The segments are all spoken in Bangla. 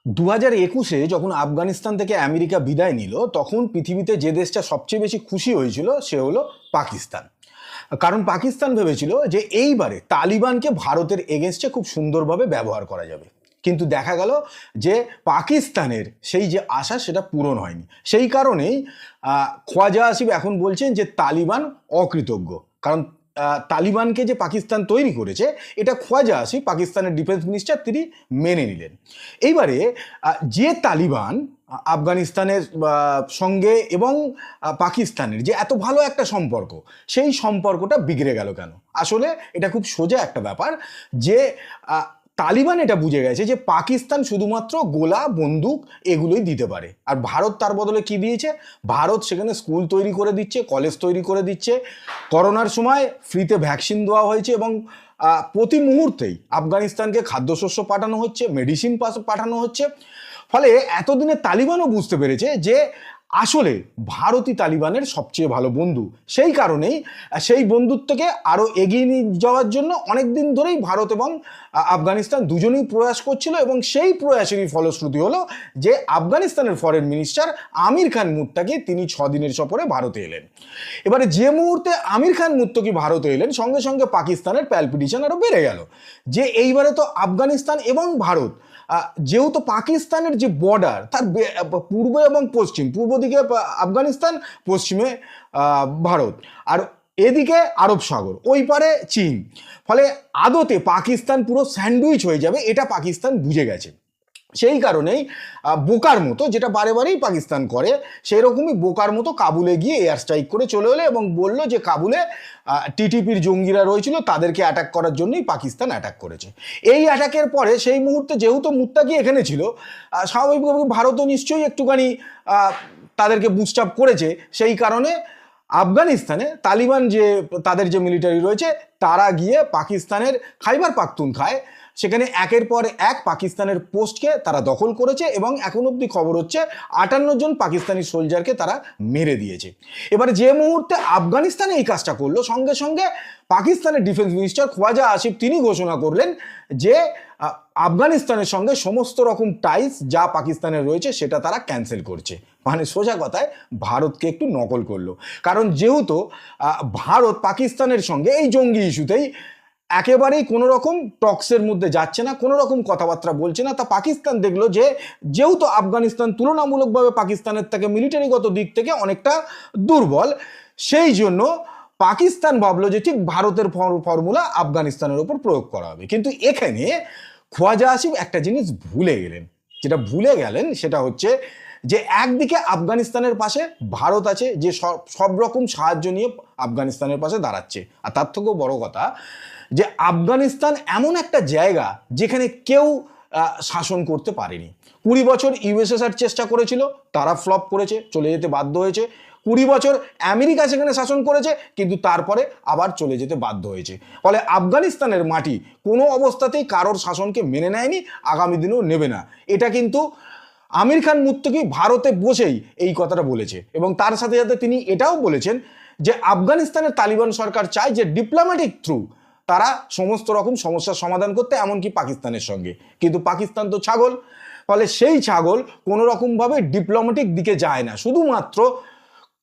2021-এ যখন আফগানিস্তান থেকে আমেরিকা বিদায় নিল, তখন পৃথিবীতে যে দেশটা সবচেয়ে বেশি খুশি হয়েছিল সে হলো পাকিস্তান। কারণ পাকিস্তান ভেবেছিল যে এইবারে তালিবানকে ভারতের এগেনস্টে খুব সুন্দরভাবে ব্যবহার করা যাবে। কিন্তু দেখা গেল যে পাকিস্তানের সেই যে আশা সেটা পূরণ হয়নি। সেই কারণেই খোয়াজা আসিফ এখন বলছেন যে তালিবান অকৃতজ্ঞ। কারণ তালিবানকে যে পাকিস্তান তৈরি করেছে এটা খোয়াজা আসিফ, পাকিস্তানের ডিফেন্স মিনিস্টার, তিনি মেনে নিলেন। এইবারে যে তালিবান আফগানিস্তানের সঙ্গে এবং পাকিস্তানের যে এত ভালো একটা সম্পর্ক, সেই সম্পর্কটা বিগড়ে গেল কেন? আসলে এটা খুব সোজা একটা ব্যাপার যে তালিবান এটা বুঝে গেছে যে পাকিস্তান শুধুমাত্র গোলা বন্দুক এগুলোই দিতে পারে, আর ভারত তার বদলে কি দিয়েছে? ভারত সেখানে স্কুল তৈরি করে দিচ্ছে, কলেজ তৈরি করে দিচ্ছে, করোনার সময় ফ্রিতে ভ্যাকসিন দেওয়া হয়েছে এবং প্রতি মুহূর্তেই আফগানিস্তানকে খাদ্যশস্য পাঠানো হচ্ছে, মেডিসিন পাঠানো হচ্ছে। ফলে এতদিনে তালিবানও বুঝতে পেরেছে যে আসলে ভারতই তালিবানের সবচেয়ে ভালো বন্ধু। সেই কারণেই সেই বন্ধুত্বকে আরও এগিয়ে নিয়ে যাওয়ার জন্য অনেক দিন ধরেই ভারত এবং আফগানিস্তান দুজনেই প্রয়াস করছিল, এবং সেই প্রয়াসেরই ফলশ্রুতি হলো যে আফগানিস্তানের ফরেন মিনিস্টার আমির খান মুত্তাকি তিনি 6 দিনের সফরে ভারতে এলেন। এবারে যে মুহূর্তে আমির খান মুত্তাকি ভারতে এলেন, সঙ্গে সঙ্গে পাকিস্তানের প্যালপিটেশন আরও বেড়ে গেল যে এইবারে তো আফগানিস্তান এবং ভারত, যেহেতু পাকিস্তানের যে বর্ডার তার পূর্ব এবং পশ্চিম, পূর্ব দিকে আফগানিস্তান, পশ্চিমে ভারত, আর এদিকে আরব সাগর, ওই পারে চীন। ফলে আদতে পাকিস্তান পুরো স্যান্ডউইচ হয়ে যাবে, এটা পাকিস্তান বুঝে গেছে। সেই কারণেই বোকার মতো, যেটা বারে বারেই পাকিস্তান করে, সেই রকমই বোকার মতো কাবুলে গিয়ে এয়ার স্ট্রাইক করে চলে এলো এবং বলল যে কাবুলে টিটিপির জঙ্গিরা রয়েছিল, তাদেরকে অ্যাটাক করার জন্যই পাকিস্তান অ্যাটাক করেছে। এই অ্যাটাকের পরে সেই মুহূর্তে যেহেতু মুত্তাকি এখানে ছিল, স্বাভাবিকভাবে ভারতও নিশ্চয়ই একটুখানি তাদেরকে বুস্ট আপ করেছে। সেই কারণে আফগানিস্তানে তালিবান যে তাদের যে মিলিটারি রয়েছে তারা গিয়ে পাকিস্তানের খাইবার পাখতুনখায় সেখানে একের পর এক পাকিস্তানের পোস্টকে তারা দখল করেছে এবং এখন অবধি খবর হচ্ছে 58 জন পাকিস্তানি সোলজারকে তারা মেরে দিয়েছে। এবারে যে মুহূর্তে আফগানিস্তানে এই কাজটা করলো, সঙ্গে সঙ্গে পাকিস্তানের ডিফেন্স মিনিস্টার খোয়াজা আসিফ তিনি ঘোষণা করলেন যে আফগানিস্তানের সঙ্গে সমস্ত রকম টাইস যা পাকিস্তানের রয়েছে সেটা তারা ক্যান্সেল করছে। মানে সোজা কথায় ভারতকে একটু নকল করলো। কারণ যেহেতু ভারত পাকিস্তানের সঙ্গে এই জঙ্গি ইস্যুতেই একেবারেই কোনো রকম টক্সের মধ্যে যাচ্ছে না, কোনো রকম কথাবার্তা বলছে না, তা পাকিস্তান দেখলো যে যেহেতু আফগানিস্তান তুলনামূলকভাবে পাকিস্তানের থেকে মিলিটারিগত দিক থেকে অনেকটা দুর্বল, সেই জন্য পাকিস্তান ভাবলো যে ঠিক ভারতের ফর্মুলা আফগানিস্তানের ওপর প্রয়োগ করা হবে। কিন্তু এখানে খোয়াজা আসিফ একটা জিনিস ভুলে গেলেন। যেটা ভুলে গেলেন সেটা হচ্ছে যে একদিকে আফগানিস্তানের পাশে ভারত আছে, যে সব রকম সাহায্য নিয়ে আফগানিস্তানের পাশে দাঁড়াচ্ছে। আর তার থেকেও বড় কথা যে আফগানিস্তান এমন একটা জায়গা যেখানে কেউ শাসন করতে পারেনি। 20 বছর ইউএসএসআর চেষ্টা করেছিল, তারা ফ্লপ করেছে, চলে যেতে বাধ্য হয়েছে। 20 বছর আমেরিকা সেখানে শাসন করেছে, কিন্তু তারপরে আবার চলে যেতে বাধ্য হয়েছে। ফলে আফগানিস্তানের মাটি কোনো অবস্থাতেই কারোর শাসনকে মেনে নেয়নি, আগামী দিনেও নেবে না। এটা কিন্তু আমির খান মুত্তাকি ভারতে বসেই এই কথাটা বলেছে, এবং তার সাথে সাথে তিনি এটাও বলেছেন যে আফগানিস্তানের তালিবান সরকার চায় যে ডিপ্লোম্যাটিক থ্রু তারা সমস্ত রকম সমস্যার সমাধান করতে, এমনকি পাকিস্তানের সঙ্গে। কিন্তু পাকিস্তান তো ছাগল, ফলে সেই ছাগল কোনো রকমভাবে ডিপ্লোম্যাটিক দিকে যায় না। শুধুমাত্র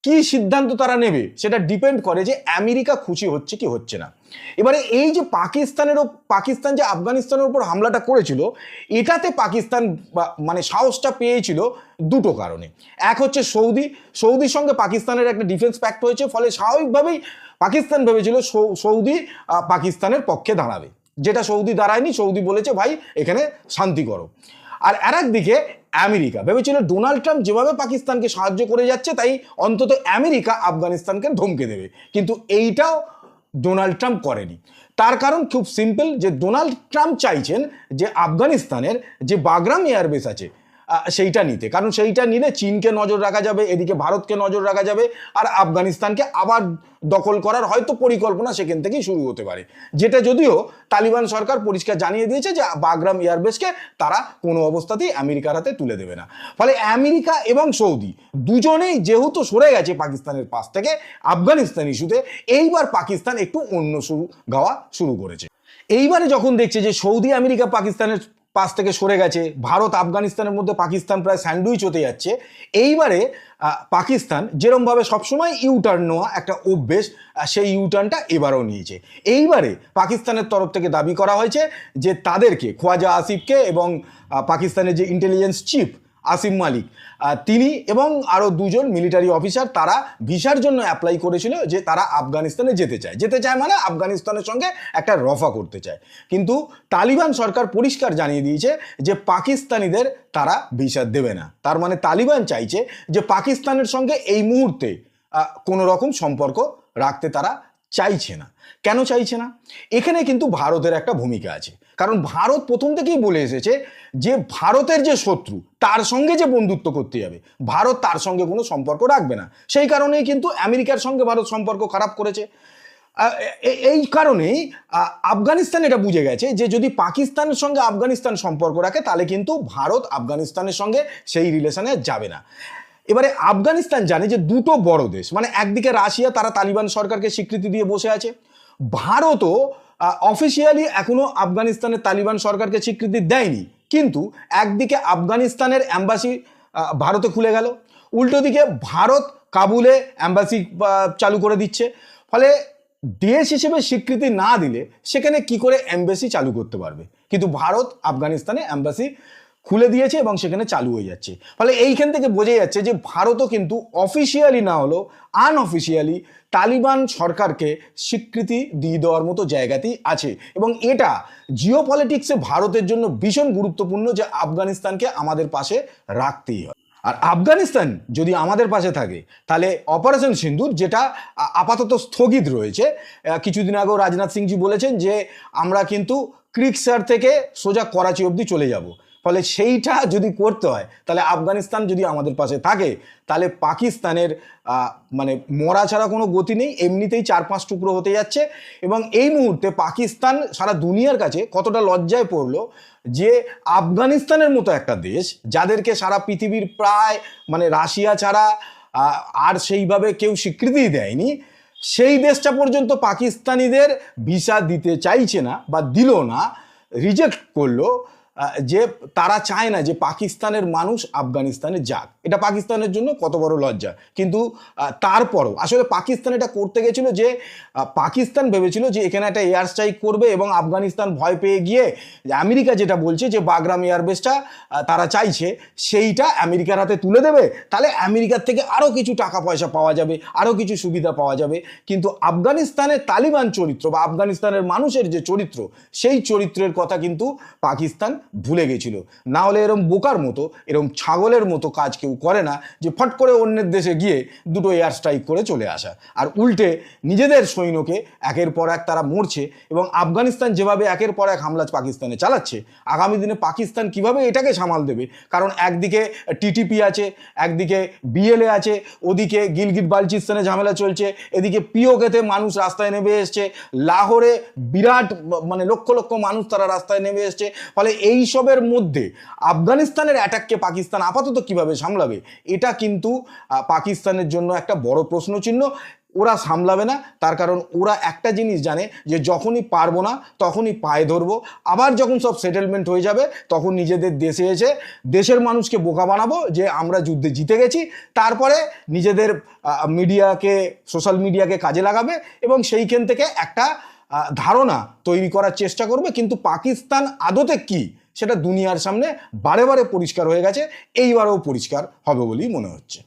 কি সিদ্ধান্ত তারা নেবে সেটা ডিপেন্ড করে যে আমেরিকা খুশি হচ্ছে কি হচ্ছে না। এবারে এই যে পাকিস্তান যে আফগানিস্তানের উপর হামলাটা করেছিল, এটাতে পাকিস্তান মানে সাহসটা পেয়েছিল দুটো কারণে। এক হচ্ছে সৌদির সঙ্গে পাকিস্তানের একটা ডিফেন্স প্যাক্ট হয়েছে, ফলে স্বাভাবিকভাবেই পাকিস্তান ভেবেছিল সৌদি পাকিস্তানের পক্ষে দাঁড়াবে, যেটা সৌদি দাঁড়ায়নি। সৌদি বলেছে ভাই এখানে শান্তি করো। আর একদিকে আমেরিকা ভেবেছিল ডোনাল্ড ট্রাম্প যেভাবে পাকিস্তানকে সাহায্য করে যাচ্ছে, তাই অন্তত আমেরিকা আফগানিস্তানকে ধমকে দেবে। কিন্তু এইটাও ডোনাল্ড ট্রাম্প করেনি। তার কারণ খুব সিম্পল, যে ডোনাল্ড ট্রাম্প চাইছেন যে আফগানিস্তানের যে বাগরাম এয়ারবেস আছে সেইটা নিতে, কারণ সেইটা নিলে চীনকে নজর রাখা যাবে, এদিকে ভারতকে নজর রাখা যাবে, আর আফগানিস্তানকে আবার দখল করার হয়তো পরিকল্পনা সেখান থেকেই শুরু হতে পারে। যেটা যদিও তালিবান সরকার পরিষ্কার জানিয়ে দিয়েছে যে বাগরাম এয়ারবেসকে তারা কোনো অবস্থাতেই আমেরিকার হাতে তুলে দেবে না। ফলে আমেরিকা এবং সৌদি দুজনেই যেহেতু সরে গেছে পাকিস্তানের পাশ থেকে আফগানিস্তান ইস্যুতে, এইবার পাকিস্তান একটু অন্য গাওয়া শুরু করেছে। এইবারে যখন দেখছে যে সৌদি আমেরিকা পাকিস্তানের পাশ থেকে সরে গেছে, ভারত আফগানিস্তানের মধ্যে পাকিস্তান প্রায় স্যান্ডউইচ হতে যাচ্ছে। এইবারে পাকিস্তান যেরমভাবে সবসময় ইউটার্ন নেওয়া একটা অভ্যেস, সেই ইউটার্নটা এবারও নিয়েছে। এইবারে পাকিস্তানের তরফ থেকে দাবি করা হয়েছে যে তাদেরকে, খোয়াজা আসিফকে এবং পাকিস্তানের যে ইন্টেলিজেন্স চিফ আসিম মালিক, তিনি এবং আরও দুজন মিলিটারি অফিসার, তারা ভিসার জন্য অ্যাপ্লাই করেছিল যে তারা আফগানিস্তানে যেতে চায় মানে আফগানিস্তানের সঙ্গে একটা রফা করতে চায়। কিন্তু তালিবান সরকার পরিষ্কার জানিয়ে দিয়েছে যে পাকিস্তানিদের তারা ভিসা দেবে না। তার মানে তালিবান চাইছে যে পাকিস্তানের সঙ্গে এই মুহূর্তে কোনো রকম সম্পর্ক রাখতে তারা চাইছে না। কেন চাইছে না? এখানে কিন্তু ভারতের একটা ভূমিকা আছে, কারণ ভারত প্রথম থেকেই বলে এসেছে যে ভারতের যে শত্রু তার সঙ্গে যে বন্ধুত্ব করতে যাবে, ভারত তার সঙ্গে কোনো সম্পর্ক রাখবে না। সেই কারণেই কিন্তু আমেরিকার সঙ্গে ভারত সম্পর্ক খারাপ করেছে। এই কারণেই আফগানিস্তান এটা বুঝে গেছে যে যদি পাকিস্তানের সঙ্গে আফগানিস্তান সম্পর্ক রাখে তাহলে কিন্তু ভারত আফগানিস্তানের সঙ্গে সেই রিলেশনে যাবে না। এবারে আফগানিস্তান জানে যে দুটো বড় দেশ, মানে একদিকে রাশিয়া, তারা তালিবান সরকারকে স্বীকৃতি দিয়ে বসে আছে। ভারতও অফিসিয়ালি এখনো আফগানিস্তানের তালিবান সরকারকে স্বীকৃতি দেয়নি, কিন্তু একদিকে আফগানিস্তানের অ্যাম্বাসি ভারতে খুলে গেল, উল্টো দিকে ভারত কাবুলে অ্যাম্বাসি চালু করে দিচ্ছে। ফলে দেশ হিসেবে স্বীকৃতি না দিলে সেখানে কি করে অ্যাম্বাসি চালু করতে পারবে? কিন্তু ভারত আফগানিস্তানে অ্যাম্বাসি খুলে দিয়েছে এবং সেখানে চালু হয়ে যাচ্ছে। ফলে এইখান থেকে বোঝা যাচ্ছে যে ভারতও কিন্তু অফিসিয়ালি না হলেও আনঅফিসিয়ালি তালিবান সরকারকে স্বীকৃতি দিয়ে দেওয়ার মতো জায়গাতেই আছে। এবং এটা জিও পলিটিক্সে ভারতের জন্য ভীষণ গুরুত্বপূর্ণ যে আফগানিস্তানকে আমাদের পাশে রাখতেই হয়। আর আফগানিস্তান যদি আমাদের পাশে থাকে তাহলে অপারেশন সিন্দুর, যেটা আপাতত স্থগিত রয়েছে, কিছুদিন আগেও রাজনাথ সিংজি বলেছেন যে আমরা কিন্তু ক্রিকসার থেকে সোজা করাচি অবধি চলে যাব। ফলে সেইটা যদি করতে হয় তাহলে আফগানিস্তান যদি আমাদের পাশে থাকে তাহলে পাকিস্তানের মানে মরা ছাড়া কোনো গতি নেই, এমনিতেই 4-5 টুকরো হতে যাচ্ছে। এবং এই মুহূর্তে পাকিস্তান সারা দুনিয়ার কাছে কতটা লজ্জায় পড়লো যে আফগানিস্তানের মতো একটা দেশ, যাদেরকে সারা পৃথিবীর প্রায় মানে রাশিয়া ছাড়া আর সেইভাবে কেউ স্বীকৃতি দেয়নি, সেই দেশটা পর্যন্ত পাকিস্তানিদের ভিসা দিতে চাইছে না বা দিল না, রিজেক্ট করলো, যে তারা চায় না যে পাকিস্তানের মানুষ আফগানিস্তানে যাক। এটা পাকিস্তানের জন্য কত বড় লজ্জা। কিন্তু তারপরও আসলে পাকিস্তান এটা করতে গেছিল যে পাকিস্তান ভেবেছিল যে এখানে একটা এয়ার স্ট্রাইক করবে এবং আফগানিস্তান ভয় পেয়ে গিয়ে আমেরিকা যেটা বলছে যে বাগরাম এয়ারবেসটা তারা চাইছে সেইটা আমেরিকার হাতে তুলে দেবে, তাহলে আমেরিকার থেকে আরও কিছু টাকা পয়সা পাওয়া যাবে, আরও কিছু সুবিধা পাওয়া যাবে। কিন্তু আফগানিস্তানের তালিবান চরিত্র বা আফগানিস্তানের মানুষের যে চরিত্র, সেই চরিত্রের কথা কিন্তু পাকিস্তান ভুলে গেছিল। না হলে এরম বোকার মতো, এরম ছাগলের মতো কাজ কেউ করে না যে ফট করে অন্যের দেশে গিয়ে দুটো এয়ার স্ট্রাইক করে চলে আসা। আর উল্টে নিজেদের সৈন্যকে একের পর এক তারা মরছে। এবং আফগানিস্তান যেভাবে একের পর এক হামলা পাকিস্তানে চালাচ্ছে, আগামী দিনে পাকিস্তান কিভাবে এটাকে সামাল দেবে? কারণ একদিকে টিটিপি আছে, একদিকে বিএলএ আছে, ওদিকে গিলগিট বালচিস্তানে ঝামেলা চলছে, এদিকে পিওকেতে মানুষ রাস্তায় নেমে এসছে, লাহোরে বিরাট মানে লক্ষ লক্ষ মানুষ তারা রাস্তায় নেমে এসছে। ফলে এইসবের মধ্যে আফগানিস্তানের অ্যাটাককে পাকিস্তান আপাতত কিভাবে সামলাবে, এটা কিন্তু পাকিস্তানের জন্য একটা বড় প্রশ্নচিহ্ন। ওরা সামলাবে না, তার কারণ ওরা একটা জিনিস জানে যে যখনই পারবো না তখনই পায়ে ধরবো, আবার যখন সব সেটেলমেন্ট হয়ে যাবে তখন নিজেদের দেশে এসে দেশের মানুষকে বোকা বানাবো যে আমরা যুদ্ধে জিতে গেছি। তারপরে নিজেদের মিডিয়াকে, সোশ্যাল মিডিয়াকে কাজে লাগাবে এবং সেইখান থেকে একটা ধারণা তৈরি করার চেষ্টা করবে। কিন্তু পাকিস্তান আদতে কি সেটা দুনিয়ার সামনে বারে বারে পরিষ্কার হয়ে গেছে, এইবারেও পরিষ্কার হবে বলেই মনে হচ্ছে।